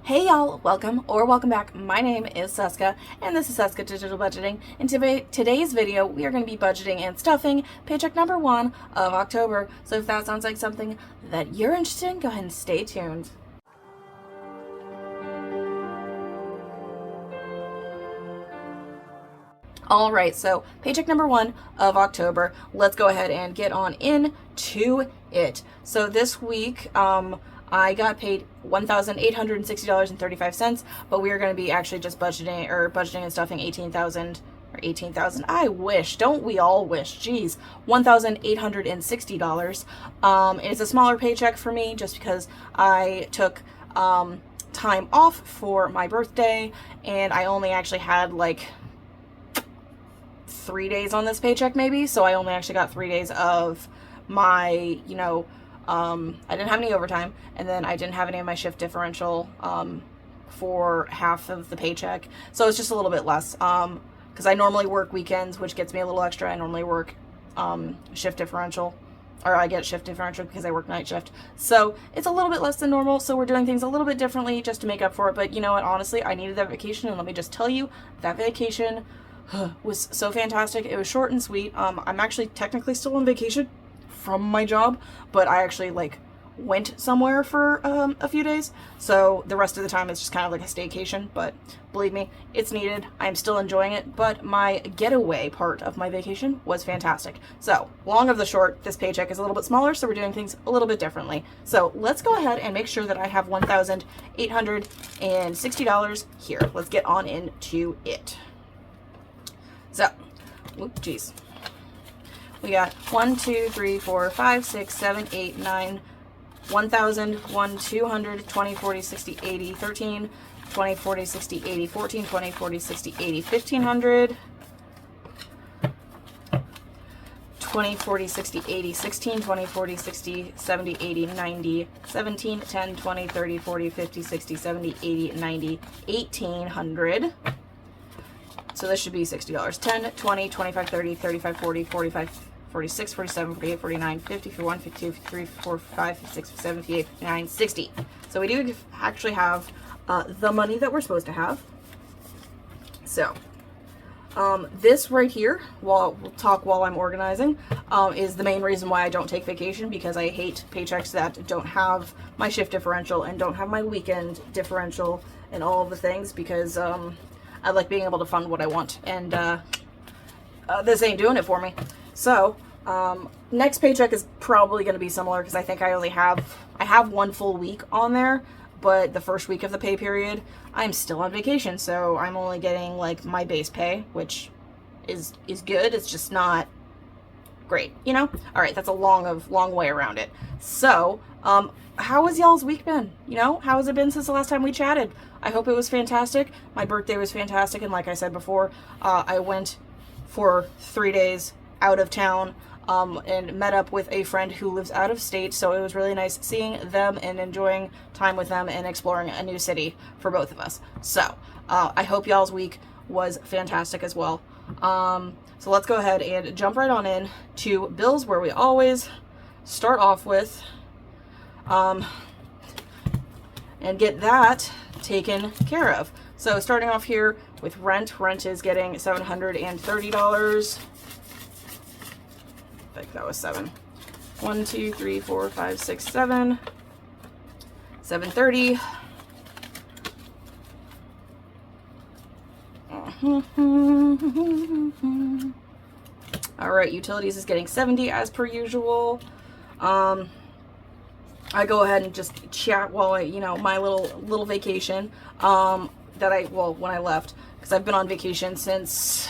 Hey y'all, welcome back. My name is Seska, and this is Seska Digital Budgeting. In today's video, we are going to be budgeting and stuffing paycheck number 1 of October. So if that sounds like something that you're interested in, go ahead and stay tuned. All right, so paycheck number 1 of October. Let's go ahead and get on into it. So this week, I got paid $1,860.35, but we are going to be actually just budgeting and stuffing 18,000 or 18,000. I wish, don't we all wish? Geez, $1,860. It's a smaller paycheck for me just because I took time off for my birthday, and I only actually had like 3 days on this paycheck maybe, so I only actually got 3 days of my, I didn't have any overtime, and then I didn't have any of my shift differential for half of the paycheck, so it's just a little bit less because I normally work weekends, which gets me a little extra. I normally work shift differential, or I get shift differential because I work night shift, so it's a little bit less than normal. So we're doing things a little bit differently just to make up for it. But you know what, honestly, I needed that vacation, and let me just tell you, that vacation was so fantastic. It was short and sweet. I'm actually technically still on vacation from my job, but I actually went somewhere for a few days, so the rest of the time it's just kind of like a staycation. But believe me, it's needed. I'm still enjoying it, but my getaway part of my vacation was fantastic. So long of the short, this paycheck is a little bit smaller, so we're doing things a little bit differently. So let's go ahead and make sure that I have $1,860 here. Let's get on into it. So, geez. We got 1, 2, 3, 4, 5, 6, 7, 8, 9, 1,000, 1, 200, 20, 40, 60, 80, 13, 20, 40, 60, 80, 14, 20, 40, 60, 80, 1,500, 20, 40, 60, 80, 16, 20, 40, 60, 70, 80, 90, 17, 10, 20, 30, 40, 50, 60, 70, 80, 90, 1,800. So this should be $60. 10, 20, 25, 30, 35, 40, 45, 46, 47, 48, 49, 50, 51, 52, 53, 54, 55, 56, 57, 58, 59, 60. So we do actually have the money that we're supposed to have. So this right here, we'll talk while I'm organizing, is the main reason why I don't take vacation, because I hate paychecks that don't have my shift differential and don't have my weekend differential and all of the things, because I like being able to fund what I want, and this ain't doing it for me. So next paycheck is probably going to be similar, because I think I have 1 full week on there, but the first week of the pay period I'm still on vacation, so I'm only getting like my base pay, which is good. It's just not great, all right, that's a long way around it. So how has y'all's week been? How has it been since the last time we chatted? I hope it was fantastic. My birthday was fantastic, and like I said before, I went for 3 days out of town and met up with a friend who lives out of state, so it was really nice seeing them and enjoying time with them and exploring a new city for both of us. So I hope y'all's week was fantastic as well. So let's go ahead and jump right on in to bills, where we always start off with, and get that taken care of. So starting off here with rent is getting $730. I think that was 7. 1, 2, 3, 4, 5, 6, 7. 730. All right, utilities is getting 70 as per usual. I go ahead and just chat while my little vacation when I left, because I've been on vacation since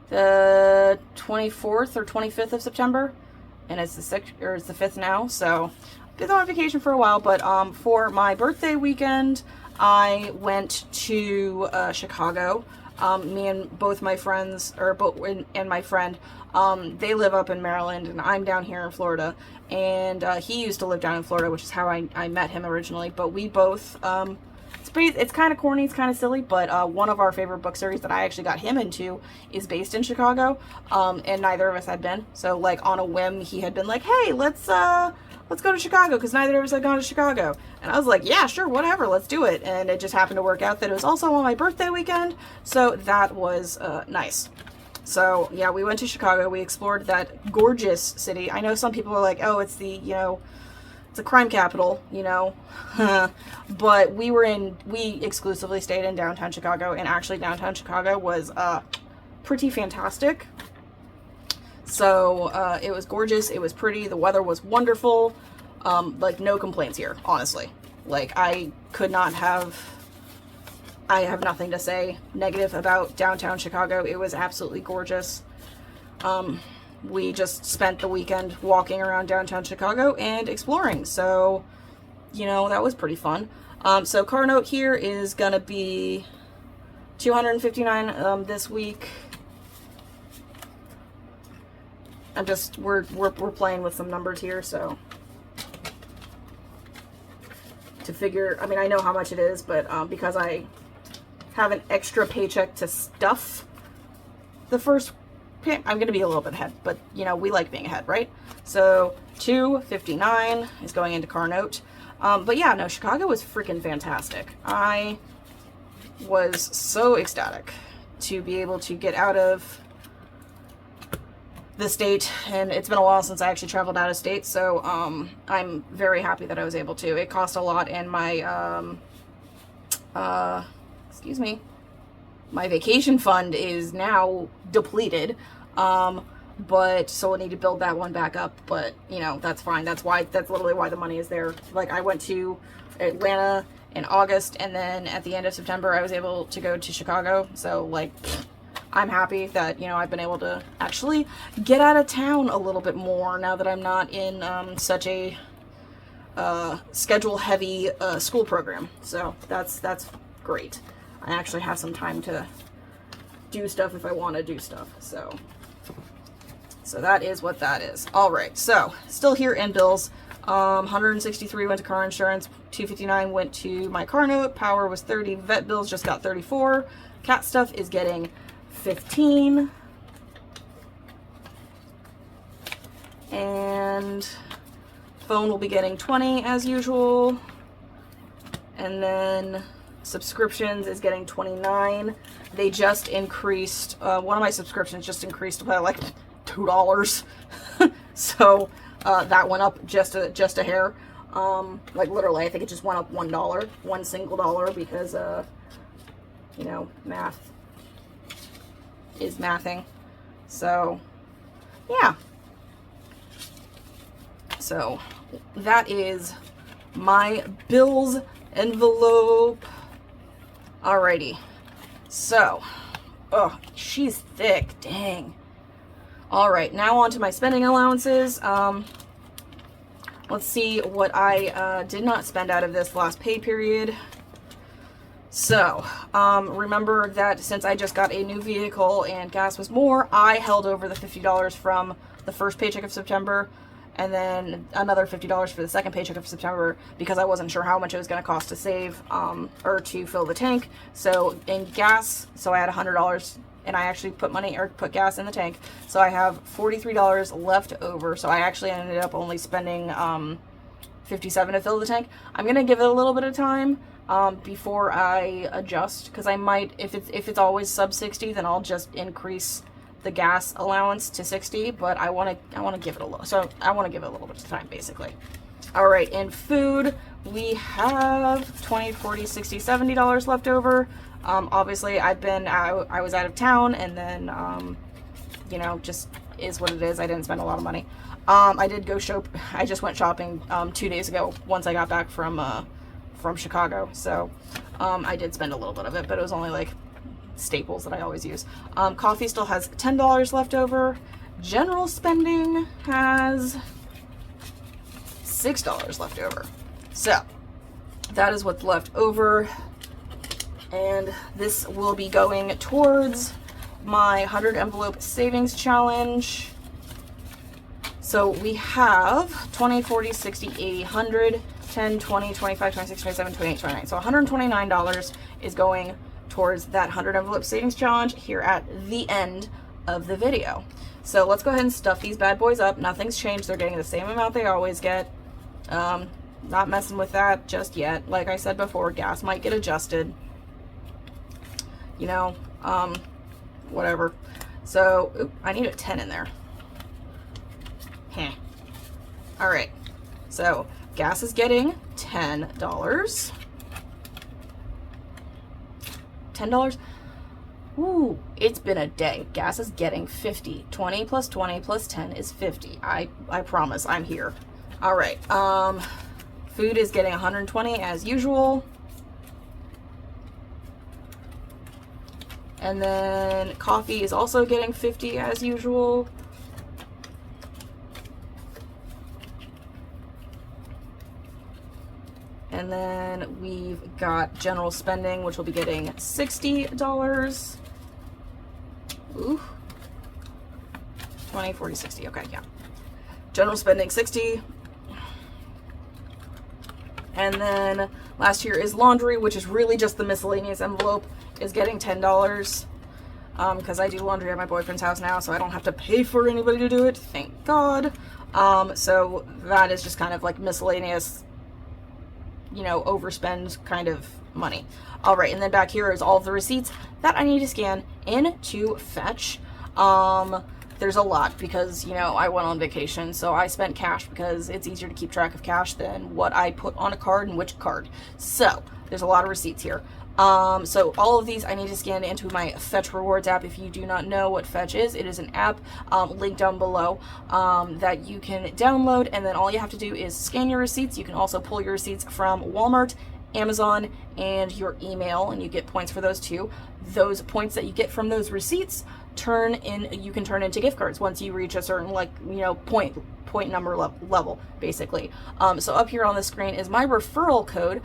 the 24th or 25th of September, and it's the 6th, or it's the 5th now, so I've been on vacation for a while. But for my birthday weekend, I went to Chicago. Me and both my friends, and my friend, they live up in Maryland, and I'm down here in Florida, and he used to live down in Florida, which is how I met him originally. But we both, it's kind of corny, it's kind of silly, but one of our favorite book series that I actually got him into is based in Chicago, and neither of us had been. So on a whim, he had been like, hey, let's let's go to Chicago, because neither of us had gone to Chicago. And I was like, yeah, sure, whatever, let's do it. And it just happened to work out that it was also on my birthday weekend, so that was nice. So yeah, we went to Chicago. We explored that gorgeous city. I know some people are like, oh, it's the, you know, it's a crime capital, you know, but we exclusively stayed in downtown Chicago, and actually downtown Chicago was pretty fantastic. So it was gorgeous, it was pretty, the weather was wonderful, like no complaints here, honestly. Like I have nothing to say negative about downtown Chicago. It was absolutely gorgeous. We just spent the weekend walking around downtown Chicago and exploring. So, you know, that was pretty fun. So car note here is gonna be $259 this week. We're playing with some numbers here, so to figure, I mean, I know how much it is, but because I have an extra paycheck to stuff the first pay, I'm gonna be a little bit ahead, but you know, we like being ahead, right? So $259 is going into car note. But yeah, no, Chicago was freaking fantastic. I was so ecstatic to be able to get out of the state, and it's been a while since I actually traveled out of state, so I'm very happy that I was able to. It cost a lot, and my excuse me, my vacation fund is now depleted, but so we'll need to build that one back up, but you know, that's fine. That's literally why the money is there. Like I went to Atlanta in August, and then at the end of September I was able to go to Chicago, so like I'm happy that, you know, I've been able to actually get out of town a little bit more now that I'm not in such a schedule heavy school program. So that's great. I actually have some time to do stuff if I want to do stuff. So that is what that is. All right. So still here in bills. 163 went to car insurance. 259 went to my car note. Power was 30. Vet bills just got 34. Cat stuff is getting 15, and phone will be getting 20 as usual, and then subscriptions is getting 29. They just increased, one of my subscriptions just increased by like $2. So that went up just a hair. Like literally, I think it just went up $1, one single dollar, because you know, math is mathing. So yeah, so that is my bills envelope. Alrighty, so oh, she's thick, dang. All right, now on to my spending allowances. Let's see what I did not spend out of this last pay period. So, remember that since I just got a new vehicle and gas was more, I held over the $50 from the first paycheck of September, and then another $50 for the second paycheck of September, because I wasn't sure how much it was going to cost to save, or to fill the tank. So in gas, so I had $100, and I actually put gas in the tank. So I have $43 left over. So I actually ended up only spending, $57 to fill the tank. I'm going to give it a little bit of time before I adjust, because I might, if it's always sub 60, then I'll just increase the gas allowance to 60, but I want to give it a little, so I want to give it a little bit of time, basically. All right, in food, we have $20, $40, $60, $70 left over. Obviously I was out of town, and then you know, just is what it is. I didn't spend a lot of money. I did go I just went shopping 2 days ago once I got back from Chicago, so I did spend a little bit of it, but it was only like staples that I always use. Coffee still has $10 left over. General spending has $6 left over. So that is what's left over, and this will be going towards my 100 envelope savings challenge. So we have 20, 40, 60, 80, 100, 10, 20, 25, 26, 27, 28, 29. So $129 is going towards that 100 envelope savings challenge here at the end of the video. So let's go ahead and stuff these bad boys up. Nothing's changed. They're getting the same amount they always get. Not messing with that just yet. Like I said before, gas might get adjusted. You know, whatever. So, oop, I need a 10 in there. Heh. All right. So, gas is getting $10. $10? Ooh, it's been a day. Gas is getting 50. 20 plus 20 plus 10 is 50. I promise I'm here. All right. Food is getting 120 as usual. And then coffee is also getting 50 as usual. And then we've got general spending, which will be getting $60. Ooh. 20, 40, 60. Okay, yeah. General spending, 60. And then last year is laundry, which is really just the miscellaneous envelope, is getting $10. Because I do laundry at my boyfriend's house now, so I don't have to pay for anybody to do it. Thank God. So that is just kind of like miscellaneous, you know, overspend kind of money. All right, and then back here is all of the receipts that I need to scan into Fetch. There's a lot because, you know, I went on vacation, so I spent cash because it's easier to keep track of cash than what I put on a card and which card. So there's a lot of receipts here. So all of these I need to scan into my Fetch Rewards app. If you do not know what Fetch is, it is an app, linked down below, that you can download, and then all you have to do is scan your receipts. You can also pull your receipts from Walmart, Amazon, and your email, and you get points for those too. Those points that you get from those receipts you can turn into gift cards once you reach a certain, like, you know, point number level, basically. So up here on the screen is my referral code.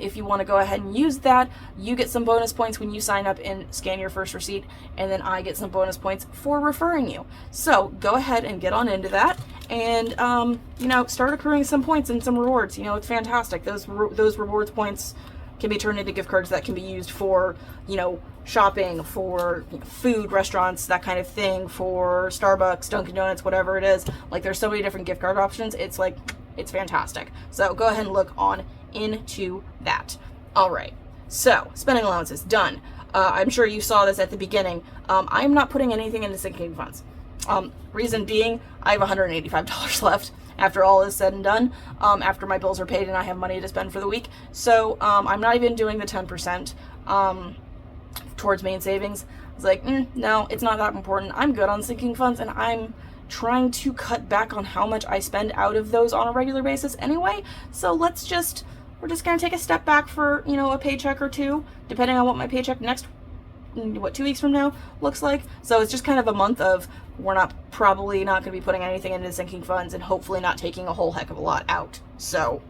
If you want to go ahead and use that, you get some bonus points when you sign up and scan your first receipt, and then I get some bonus points for referring you. So go ahead and get on into that, and you know, start accruing some points and some rewards. You know, it's fantastic. Those rewards points can be turned into gift cards that can be used for, you know, shopping, for, you know, food, restaurants, that kind of thing, for Starbucks, Dunkin' Donuts, whatever it is. Like, there's so many different gift card options. It's like, it's fantastic. So go ahead and look on into that. All right. So spending allowances done. I'm sure you saw this at the beginning. I'm not putting anything into sinking funds. Reason being, I have $185 left after all is said and done, after my bills are paid and I have money to spend for the week. So I'm not even doing the 10% towards main savings. I was like, no, it's not that important. I'm good on sinking funds, and I'm trying to cut back on how much I spend out of those on a regular basis anyway. So we're just gonna take a step back for, you know, a paycheck or two, depending on what my paycheck next, 2 weeks from now looks like. So it's just kind of a month of, we're probably not going to be putting anything into sinking funds, and hopefully not taking a whole heck of a lot out. So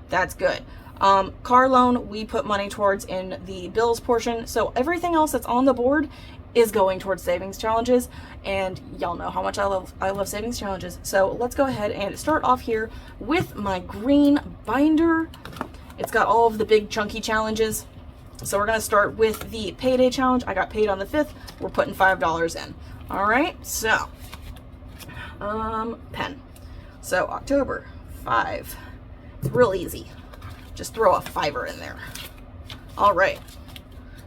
that's good. Car loan, we put money towards in the bills portion. So everything else that's on the board is going towards savings challenges, and y'all know how much I love savings challenges. So let's go ahead and start off here with my green binder. It's got all of the big chunky challenges. So we're going to start with the payday challenge. I got paid on the 5th. We're putting $5 in. All right, so pen. So October 5. It's real easy. Just throw a $5 in there. All right,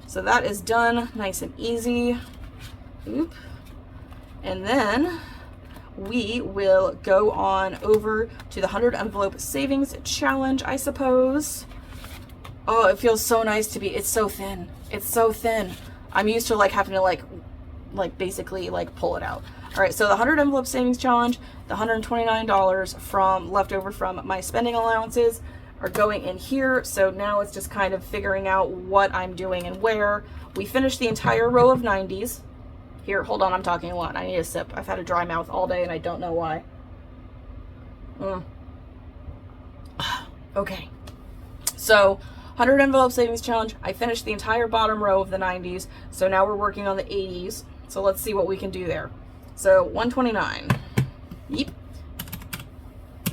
so that is done, nice and easy. Oop. And then we will go on over to the 100 envelope savings challenge, I suppose. Oh, it feels so nice to be, it's so thin. It's so thin. I'm used to like having to like basically like pull it out. All right, so the 100 envelope savings challenge, the $129 leftover from my spending allowances are going in here. So now it's just kind of figuring out what I'm doing and where. We finished the entire row of 90s. Here, hold on, I'm talking a lot. I need a sip. I've had a dry mouth all day and I don't know why. Okay. So 100 envelope savings challenge. I finished the entire bottom row of the 90s. So now we're working on the 80s. So let's see what we can do there. So 129. Yep.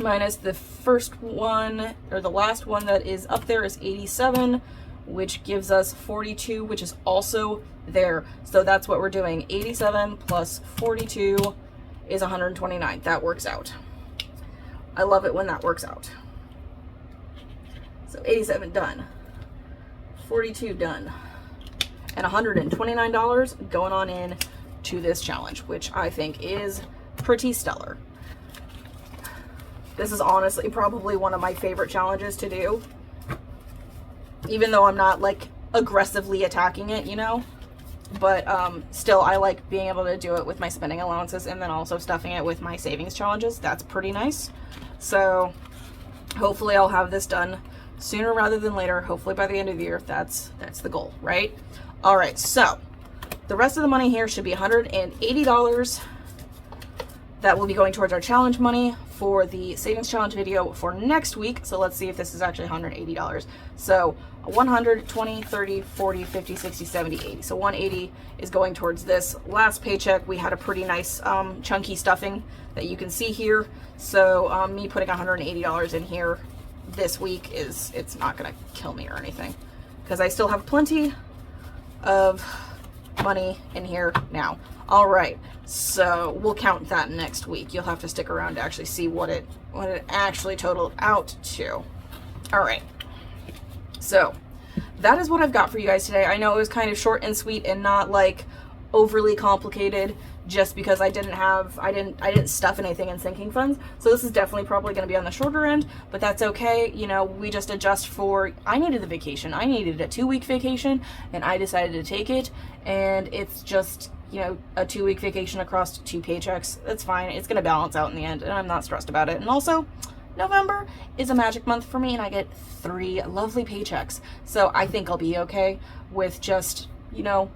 Minus the first one, or the last one that is up there, is 87, which gives us 42, which is also there. So that's what we're doing. 87 plus 42 is 129. That works out. I love it when that works out. So 87 done. 42 done. And $129 going on in to this challenge, which I think is pretty stellar. This is honestly probably one of my favorite challenges to do, even though I'm not like aggressively attacking it, you know, but still I like being able to do it with my spending allowances and then also stuffing it with my savings challenges. That's pretty nice. So hopefully I'll have this done sooner rather than later. Hopefully by the end of the year. That's the goal, right? All right, so the rest of the money here should be $180. That will be going towards our challenge money for the savings challenge video for next week. So let's see if this is actually $180. So 100, 20, 30, 40, 50, 60, 70, 80. So 180 is going towards this. Last paycheck, we had a pretty nice chunky stuffing that you can see here. So me putting $180 in here this week it's not gonna kill me or anything, because I still have plenty of money in here now. All right, so we'll count that next week. You'll have to stick around to actually see what it actually totaled out to. All right, so that is what I've got for you guys today. I know it was kind of short and sweet and not like overly complicated, just because I didn't stuff anything in sinking funds. So this is definitely probably going to be on the shorter end, but that's okay. You know, we just adjust for, I needed a vacation. I needed a 2-week vacation and I decided to take it, and it's just, you know, a 2-week vacation across 2 paychecks. That's fine. It's going to balance out in the end, and I'm not stressed about it. And also, November is a magic month for me, and I get 3 lovely paychecks. So I think I'll be okay with just, you know,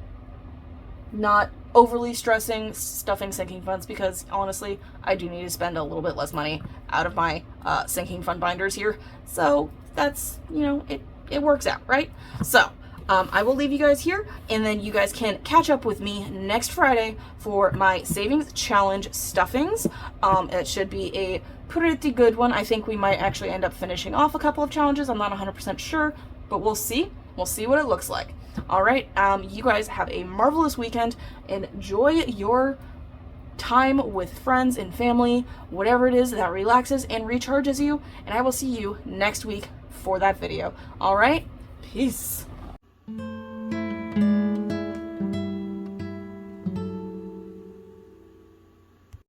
not overly stressing stuffing sinking funds, because honestly, I do need to spend a little bit less money out of my sinking fund binders here. So that's, you know, it works out, right? So I will leave you guys here, and then you guys can catch up with me next Friday for my savings challenge stuffings. It should be a pretty good one. I think we might actually end up finishing off a couple of challenges. I'm not 100% sure, but we'll see. We'll see what it looks like. All right, you guys have a marvelous weekend. Enjoy your time with friends and family, whatever it is that relaxes and recharges you, and I will see you next week for that video. All right, peace.